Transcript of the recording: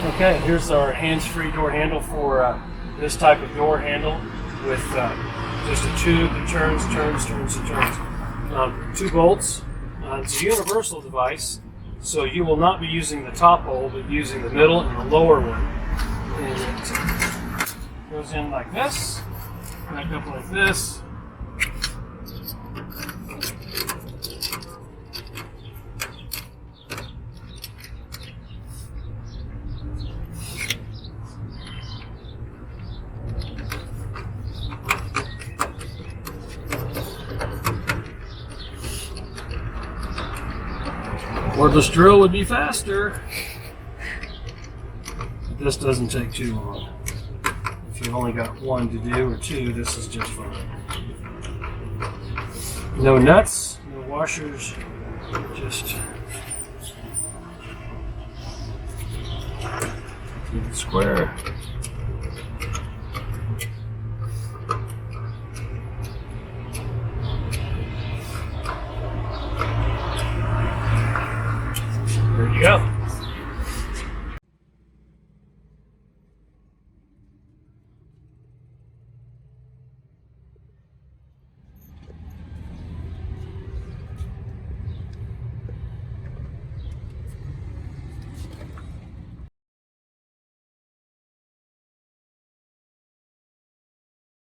Okay, here's our hands-free door handle for this type of door handle with just a tube that turns, and turns. 2 bolts. It's a universal device, so you will not be using the top hole, but using the middle and the lower one. And it goes in like this, back up like this. Cordless drill would be faster. This doesn't take too long. If you've only got 1 to do or 2, this is just fine. No nuts, no washers, just keep it square.